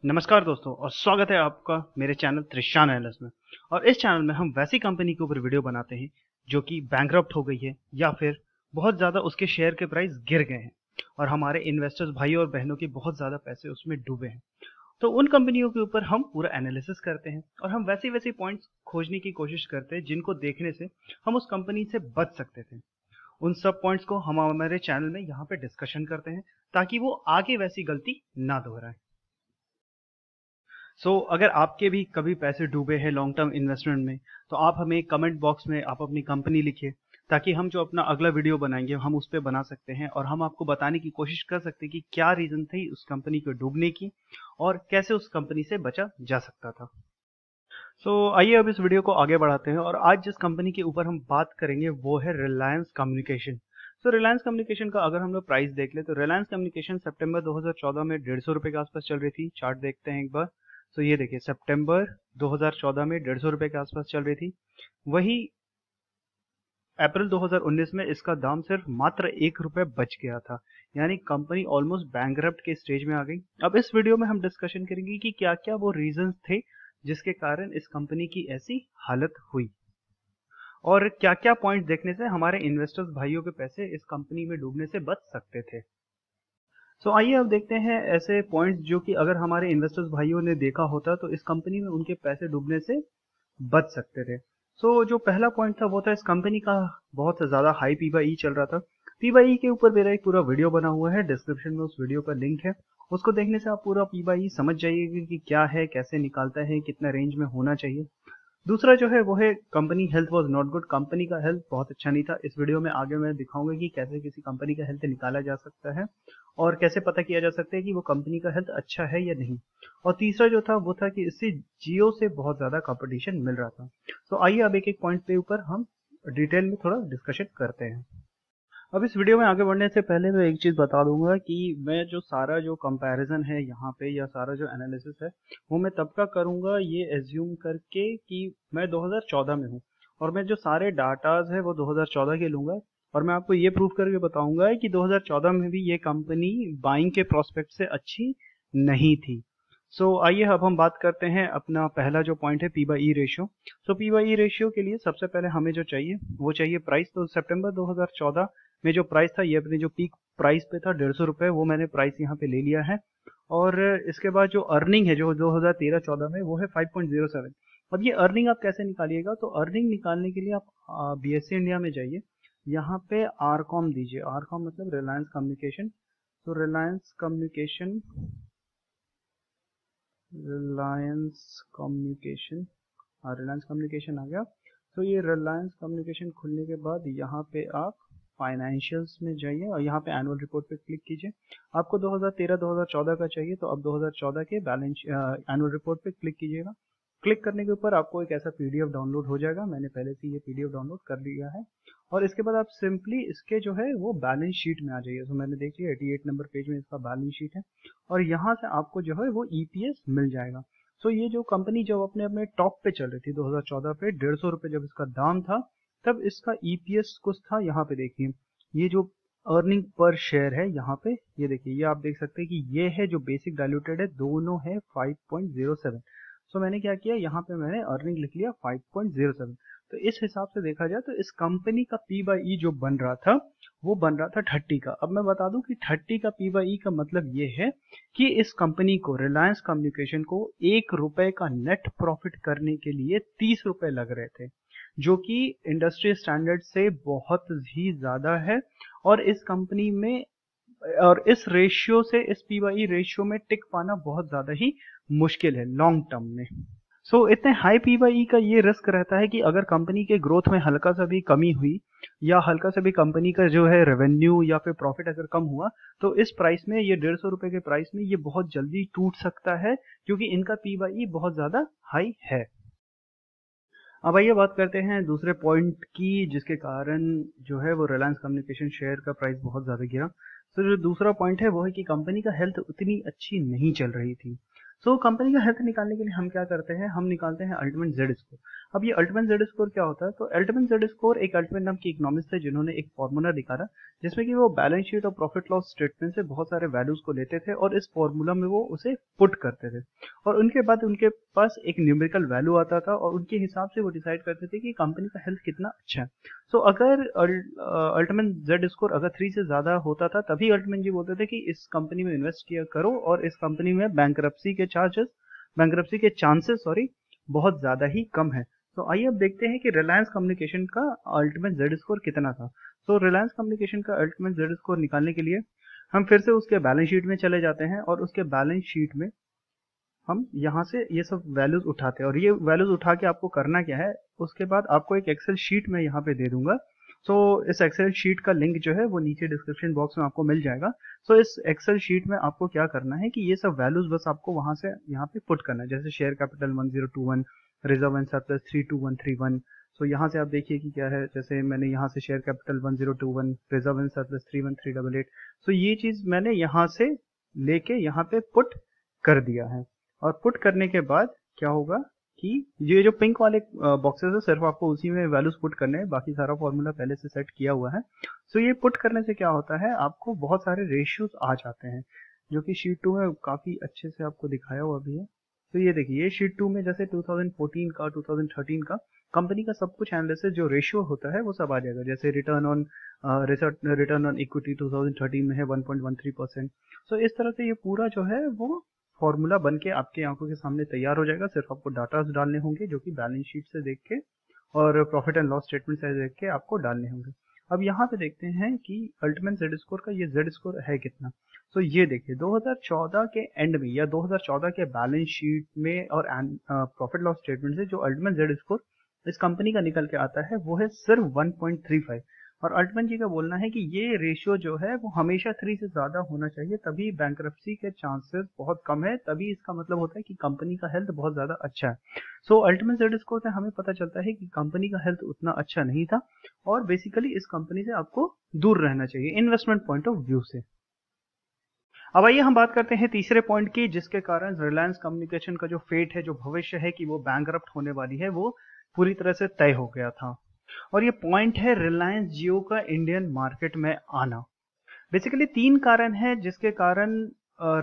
नमस्कार दोस्तों और स्वागत है आपका मेरे चैनल त्रिशान एनालिस्ट में। और इस चैनल में हम वैसी कंपनी के ऊपर वीडियो बनाते हैं जो कि बैंकरप्ट हो गई है या फिर बहुत ज़्यादा उसके शेयर के प्राइस गिर गए हैं और हमारे इन्वेस्टर्स भाई और बहनों के बहुत ज़्यादा पैसे उसमें डूबे हैं। तो उन कंपनियों के ऊपर हम पूरा एनालिसिस करते हैं और हम वैसे वैसे पॉइंट्स खोजने की कोशिश करते हैं जिनको देखने से हम उस कंपनी से बच सकते थे। उन सब पॉइंट्स को हम हमारे चैनल में यहाँ पे डिस्कशन करते हैं ताकि वो आगे वैसी गलती ना दोहराए। अगर आपके भी कभी पैसे डूबे हैं लॉन्ग टर्म इन्वेस्टमेंट में, तो आप हमें कमेंट बॉक्स में आप अपनी कंपनी लिखिए ताकि हम जो अपना अगला वीडियो बनाएंगे हम उस पर बना सकते हैं और हम आपको बताने की कोशिश कर सकते हैं कि क्या रीज़न थी उस कंपनी को डूबने की और कैसे उस कंपनी से बचा जा सकता था। आइए अब इस वीडियो को आगे बढ़ाते हैं और आज जिस कंपनी के ऊपर हम बात करेंगे वो है रिलायंस कम्युनिकेशन। रिलायंस कम्युनिकेशन का अगर हम लोग प्राइस देख ले तो रिलायंस कम्युनिकेशन सितंबर 2014 में 150 रुपये के आसपास चल रही थी। चार्ट देखते हैं एक बार। ये देखिए सितंबर 2014 में 150 रुपये के आसपास चल रही थी। वही अप्रैल 2019 में इसका दाम सिर्फ मात्र 1 रुपये बच गया था, यानी कंपनी ऑलमोस्ट बैंकरप्ट के स्टेज में आ गई। अब इस वीडियो में हम डिस्कशन करेंगे कि क्या क्या वो रीजंस थे जिसके कारण इस कंपनी की ऐसी हालत हुई और क्या क्या पॉइंट देखने से हमारे इन्वेस्टर्स भाइयों के पैसे इस कंपनी में डूबने से बच सकते थे। आइए अब देखते हैं ऐसे पॉइंट्स जो कि अगर हमारे इन्वेस्टर्स भाइयों ने देखा होता तो इस कंपनी में उनके पैसे डूबने से बच सकते थे। जो पहला पॉइंट था वो था इस कंपनी का बहुत ज़्यादा हाई पी बाई ई चल रहा था। पी बाई ई के ऊपर मेरा एक पूरा वीडियो बना हुआ है, डिस्क्रिप्शन में उस वीडियो का लिंक है। उसको देखने से आप पूरा पी बाई ई समझ जाइएगा कि क्या है, कैसे निकालता है, कितना रेंज में होना चाहिए। दूसरा जो है वो है company health was not good. Company का हेल्थ बहुत अच्छा नहीं था। इस वीडियो में आगे मैं दिखाऊंगा कि कैसे किसी कंपनी का हेल्थ निकाला जा सकता है और कैसे पता किया जा सकता है कि वो कंपनी का हेल्थ अच्छा है या नहीं। और तीसरा जो था वो था कि इससे जियो से बहुत ज़्यादा कंपटीशन मिल रहा था। आइए अब एक एक पॉइंट पे ऊपर हम डिटेल में थोड़ा डिस्कशन करते हैं। अब इस वीडियो में आगे बढ़ने से पहले मैं एक चीज़ बता दूंगा कि मैं जो सारा जो कंपैरिजन है यहाँ पे या सारा जो एनालिसिस है वो मैं तब का करूँगा ये एज्यूम करके कि मैं 2014 में हूँ और मैं जो सारे डाटाज है वो 2014 के लूँगा और मैं आपको ये प्रूव करके बताऊंगा कि 2014 में भी ये कंपनी बाइंग के प्रोस्पेक्ट से अच्छी नहीं थी। आइए अब हम बात करते हैं अपना पहला जो पॉइंट है P by E ratio. P by E ratio के लिए सबसे पहले हमें जो चाहिए वो चाहिए प्राइस। सितंबर 2014 में जो प्राइस था ये अपने जो पीक प्राइस पे था 150 रुपये, वो मैंने प्राइस यहाँ पे ले लिया है। और इसके बाद जो अर्निंग है जो 2013-14 में वो है 5.07। अब ये अर्निंग आप कैसे निकालिएगा, तो अर्निंग निकालने के लिए आप बीएसई इंडिया में जाइए, यहाँ पे आरकॉम दीजिए। आरकॉम मतलब Reliance communication. Reliance communication, Reliance communication, हाँ रिलायंस कम्युनिकेशन आ गया। ये रिलायंस कम्युनिकेशन खुलने के बाद यहाँ पे आप फाइनेंशियल्स में जाइए और यहाँ पे एनुअल रिपोर्ट पे क्लिक कीजिए। आपको 2013-2014 का चाहिए तो अब 2014 के बैलेंस एनुअल रिपोर्ट पे क्लिक कीजिएगा। क्लिक करने के ऊपर आपको एक ऐसा पीडीएफ डाउनलोड हो जाएगा। मैंने पहले से ये पीडीएफ डाउनलोड कर लिया है और इसके बाद आप सिंपली इसके जो है वो बैलेंस शीट में आ जाइए। मैंने देख लिया 88 नंबर पेज में इसका बैलेंस शीट है और यहाँ से आपको जो है वो ईपीएस मिल जाएगा। ये जो कंपनी जब अपने अपने टॉप पे चल रही थी 2014 पे 150 रुपये जब इसका दाम था तब इसका ईपीएस कुछ था। यहाँ पे देखिए ये जो अर्निंग पर शेयर है यहाँ पे ये देखिए, ये आप देख सकते हैं कि ये है जो बेसिक डाइल्यूटेड है, दोनों है 5.07। मैंने क्या किया, यहाँ पे मैंने अर्निंग लिख लिया 5.07। तो इस हिसाब से देखा जाए तो इस कंपनी का पी बाई ई जो बन रहा था वो बन रहा था 30 का। अब मैं बता दूं कि 30 का पी बाई ई का मतलब ये है कि इस कंपनी को रिलायंस कम्युनिकेशन को 1 रुपए का नेट प्रॉफिट करने के लिए 30 रुपए लग रहे थे, जो कि इंडस्ट्री स्टैंडर्ड से बहुत ही ज्यादा है। और इस कंपनी में और इस रेशियो से, इस पी बाई रेशियो में टिक पाना बहुत ज्यादा ही मुश्किल है लॉन्ग टर्म में। इतने हाई पी बाई का ये रिस्क रहता है कि अगर कंपनी के ग्रोथ में हल्का सा भी कमी हुई या हल्का सा भी कंपनी का जो है रेवेन्यू या फिर प्रॉफिट अगर कम हुआ तो इस प्राइस में, ये 150 रुपए के प्राइस में ये बहुत जल्दी टूट सकता है क्योंकि इनका पी बाई बहुत ज्यादा हाई है। अब आइए बात करते हैं दूसरे पॉइंट की जिसके कारण जो है वो रिलायंस कम्युनिकेशन शेयर का प्राइस बहुत ज़्यादा गिरा। जो दूसरा पॉइंट है वो है कि कंपनी का हेल्थ उतनी अच्छी नहीं चल रही थी। सो कंपनी का हेल्थ निकालने के लिए हम क्या करते हैं, हम निकालते हैं अल्टीमेट जेड स्कोर। अब ये अल्टीमेट जेड स्कोर क्या होता है, तो अल्टीमेट जेड स्कोर एक अल्टीमेट नाम के इकोनॉमिस्ट थे जिन्होंने एक फॉर्मूला निकाला जिसमें कि वो बैलेंस शीट और प्रॉफिट लॉस स्टेटमेंट से बहुत सारे वैल्यूज को लेते थे और इस फॉर्मूला में वो उसे पुट करते थे और उनके बाद उनके पास एक न्यूमेरिकल वैल्यू आता था और उनके हिसाब से वो डिसाइड करते थे कि कंपनी का हेल्थ कितना अच्छा है। सो अगर अल्टीमेट जेड स्कोर अगर 3 से ज्यादा होता था तभी अल्टीमेट जी बोलते थे कि इस कंपनी में इन्वेस्ट किया करो और इस कंपनी में बैंकरप्सी के चांसेस बहुत ज्यादा ही कम है। तो आइए अब देखते हैं कि रिलायंस कम्युनिकेशन का अल्टीमेट जेड स्कोर कितना था। तो रिलायंस कम्युनिकेशन का अल्टीमेट जेड स्कोर निकालने के लिए हम फिर से उसके बैलेंस शीट में चले जाते हैं और उसके बैलेंस शीट में हम यहाँ से ये सब वैल्यूज उठाते हैं और ये वैल्यूज उठा के आपको करना क्या है, उसके बाद आपको एक एक्सेल शीट में यहाँ पे दे दूंगा। सो इस एक्सेल शीट का लिंक जो है वो नीचे डिस्क्रिप्शन बॉक्स में आपको मिल जाएगा। सो इस एक्सेल शीट में आपको क्या करना है कि ये सब वैल्यूज बस आपको वहां से यहाँ पे पुट करना है, जैसे share capital 1021, reserve and surplus 32131। सो यहाँ से आप देखिए कि क्या है, जैसे मैंने यहाँ से share capital 1021, reserve and surplus 31388। सो ये चीज मैंने यहाँ से लेके यहाँ पे पुट कर दिया है और पुट करने के बाद क्या होगा कि ये जो पिंक वाले बॉक्सेस है सिर्फ आपको उसी में वैल्यूज पुट करने हैं, बाकी सारा फॉर्मूला पहले से सेट किया हुआ है। सो ये पुट करने से क्या होता है, आपको बहुत सारे रेशियोज आ जाते हैं जो कि शीट 2 में काफी अच्छे से आपको दिखाया हुआ भी है। तो ये देखिए, ये शीट 2 में जैसे 2014 का 2013 का कंपनी का सब कुछ एनालिसिस जो रेशियो होता है वो सब आ जाएगा। जैसे रिटर्न ऑन इक्विटी 2013 में है 1.13%। सो इस तरह से ये पूरा जो है वो फॉर्मूला बन के आपके आंखों के सामने तैयार हो जाएगा। सिर्फ आपको डाटा डालने होंगे जो कि बैलेंस शीट से देख के और प्रॉफिट एंड लॉस स्टेटमेंट से देख के आपको डालने होंगे। अब यहाँ पे देखते हैं कि अल्टीमेट जेड स्कोर का ये जेड स्कोर है कितना। तो ये देखिए 2014 के एंड में या 2014 के बैलेंस शीट में और प्रॉफिट लॉस स्टेटमेंट से जो अल्टीमेट जेड स्कोर इस कंपनी का निकल के आता है वो है सिर्फ 1.35। और अल्टमैन जी का बोलना है कि ये रेशियो जो है वो हमेशा 3 से ज्यादा होना चाहिए, तभी बैंक्रप्सी के चांसेस बहुत कम है, तभी इसका मतलब होता है कि कंपनी का हेल्थ बहुत ज्यादा अच्छा है। सो अल्टीमेट जेड स्कोर से हमें पता चलता है कि कंपनी का हेल्थ उतना अच्छा नहीं था और बेसिकली इस कंपनी से आपको दूर रहना चाहिए इन्वेस्टमेंट पॉइंट ऑफ व्यू से। अब आइए हम बात करते हैं तीसरे पॉइंट की, जिसके कारण रिलायंस कम्युनिकेशन का जो फेट है, जो भविष्य है कि वो बैंकरप्ट होने वाली है, वो पूरी तरह से तय हो गया था। और ये पॉइंट है रिलायंस जियो का इंडियन मार्केट में आना। बेसिकली 3 कारण है जिसके कारण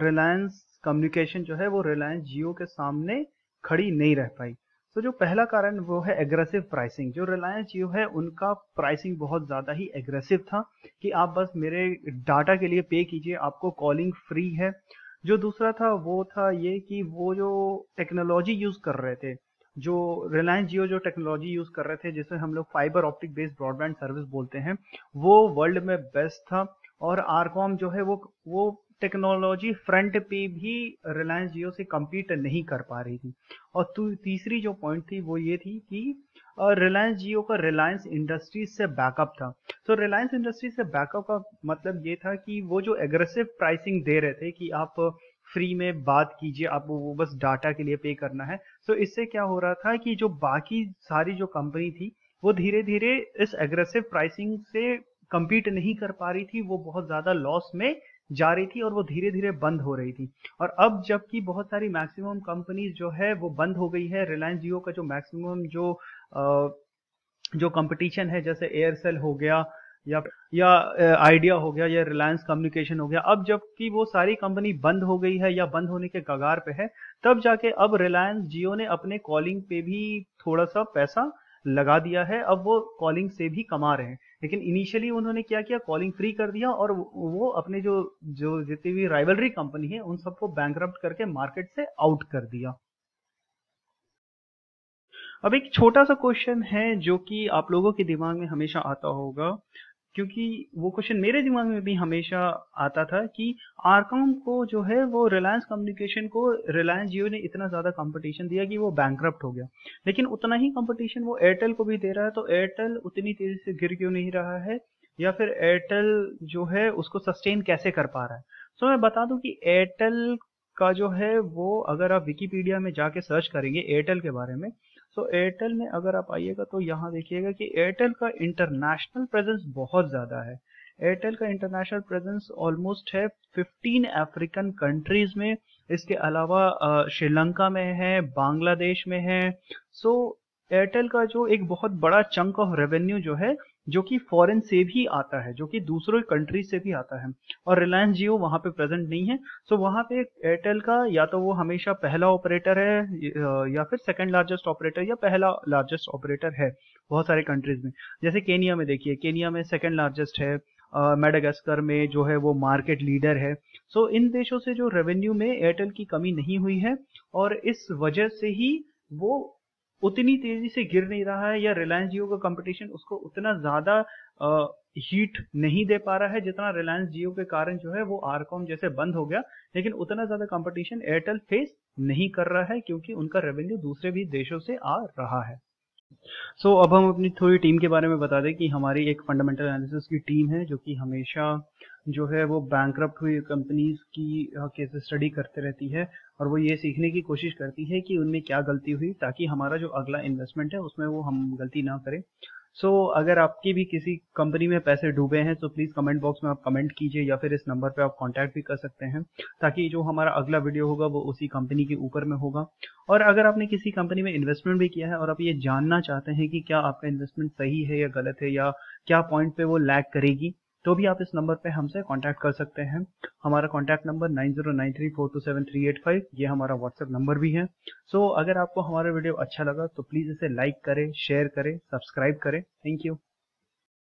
रिलायंस कम्युनिकेशन जो है वो रिलायंस जियो के सामने खड़ी नहीं रह पाई। तो जो पहला कारण वो है एग्रेसिव प्राइसिंग। जो रिलायंस जियो है उनका प्राइसिंग बहुत ज्यादा ही एग्रेसिव था कि आप बस मेरे डाटा के लिए पे कीजिए, आपको कॉलिंग फ्री है। जो दूसरा था वो था ये कि वो जो टेक्नोलॉजी यूज कर रहे थे, जो रिलायंस जियो जो टेक्नोलॉजी यूज कर रहे थे जिसे हम लोग fibre optic based broadband service बोलते हैं, वो वर्ल्ड में बेस्ट था। और आरकॉम जो है वो टेक्नोलॉजी फ्रंट पे भी रिलायंस जियो से compete नहीं कर पा रही थी। और तीसरी जो पॉइंट थी वो ये थी कि रिलायंस जियो का रिलायंस इंडस्ट्रीज से बैकअप था। तो रिलायंस इंडस्ट्रीज से बैकअप का मतलब ये था कि वो जो एग्रेसिव प्राइसिंग दे रहे थे कि आप फ्री में बात कीजिए, आप वो बस डाटा के लिए पे करना है। तो इससे क्या हो रहा था कि जो बाकी सारी जो कंपनी थी वो धीरे धीरे इस एग्रेसिव प्राइसिंग से compete नहीं कर पा रही थी, वो बहुत ज्यादा लॉस में जा रही थी और वो धीरे धीरे बंद हो रही थी। और अब जबकि बहुत सारी मैक्सिमम कंपनीज जो है वो बंद हो गई है, रिलायंस जियो का जो मैक्सिमम जो कंपटीशन है, जैसे एयरसेल हो गया या आइडिया हो गया या रिलायंस कम्युनिकेशन हो गया, अब जबकि वो सारी कंपनी बंद हो गई है या बंद होने के कगार पे है, तब जाके अब रिलायंस जियो ने अपने कॉलिंग पे भी थोड़ा सा पैसा लगा दिया है। अब वो कॉलिंग से भी कमा रहे हैं, लेकिन इनिशियली उन्होंने क्या किया, कॉलिंग फ्री कर दिया और वो अपने जो जो जितनी भी राइवलरी कंपनी है उन सबको बैंकरप्ट करके मार्केट से आउट कर दिया। अब एक छोटा सा क्वेश्चन है जो कि आप लोगों के दिमाग में हमेशा आता होगा, क्योंकि वो क्वेश्चन मेरे दिमाग में भी हमेशा आता था कि आरकॉम को जो है वो रिलायंस कम्युनिकेशन को रिलायंस जियो ने इतना ज्यादा कंपटीशन दिया कि वो बैंकरप्ट हो गया, लेकिन उतना ही कंपटीशन वो एयरटेल को भी दे रहा है, तो एयरटेल उतनी तेजी से गिर क्यों नहीं रहा है, या फिर एयरटेल जो है उसको सस्टेन कैसे कर पा रहा है। तो मैं बता दूं कि एयरटेल का जो है वो, अगर आप विकिपीडिया में जाके सर्च करेंगे एयरटेल के बारे में, तो एयरटेल में अगर आप आइएगा तो यहाँ देखिएगा कि एयरटेल का इंटरनेशनल प्रेजेंस बहुत ज्यादा है। एयरटेल का इंटरनेशनल प्रेजेंस ऑलमोस्ट है 15 अफ्रीकन कंट्रीज में, इसके अलावा श्रीलंका में है, बांग्लादेश में है। सो एयरटेल का जो एक बहुत बड़ा चंक ऑफ रेवेन्यू जो है, जो कि फॉरेन से भी आता है, जो कि दूसरों कंट्री से भी आता है, और रिलायंस जियो वहाँ पे प्रेजेंट नहीं है। सो वहाँ पे एयरटेल का या तो वो हमेशा पहला ऑपरेटर है, या फिर सेकंड लार्जेस्ट ऑपरेटर या पहला लार्जेस्ट ऑपरेटर है बहुत सारे कंट्रीज में। जैसे केनिया में देखिए, केनिया में सेकंड लार्जेस्ट है, मेडागास्कर में जो है वो मार्केट लीडर है। सो इन देशों से जो रेवेन्यू में एयरटेल की कमी नहीं हुई है, और इस वजह से ही वो उतनी तेजी से गिर नहीं रहा है, या रिलायंस जियो का कंपटीशन उसको उतना ज्यादा हीट नहीं दे पा रहा है जितना रिलायंस जियो के कारण जो है वो आरकॉम जैसे बंद हो गया। लेकिन उतना ज्यादा कंपटीशन एयरटेल फेस नहीं कर रहा है, क्योंकि उनका रेवेन्यू दूसरे भी देशों से आ रहा है। अब हम अपनी थोड़ी टीम के बारे में बता दें कि हमारी एक फंडामेंटल एनालिसिस की टीम है, जो कि हमेशा जो है वो बैंकरप्ट हुई कंपनीज की केस स्टडी करते रहती है, और वो ये सीखने की कोशिश करती है कि उनमें क्या गलती हुई, ताकि हमारा जो अगला इन्वेस्टमेंट है उसमें वो हम गलती ना करें। अगर आपकी भी किसी कंपनी में पैसे डूबे हैं तो प्लीज़ कमेंट बॉक्स में आप कमेंट कीजिए, या फिर इस नंबर पे आप कांटेक्ट भी कर सकते हैं, ताकि जो हमारा अगला वीडियो होगा वो उसी कंपनी के ऊपर में होगा। और अगर आपने किसी कंपनी में इन्वेस्टमेंट भी किया है और आप ये जानना चाहते हैं कि क्या आपका इन्वेस्टमेंट सही है या गलत है, या क्या पॉइंट पे वो लैग करेगी, तो भी आप इस नंबर पे हमसे कांटेक्ट कर सकते हैं। हमारा कांटेक्ट नंबर 9093427385, ये हमारा व्हाट्सएप नंबर भी है। अगर आपको हमारा वीडियो अच्छा लगा तो प्लीज़ इसे लाइक करें, शेयर करें, सब्सक्राइब करें। Thank you.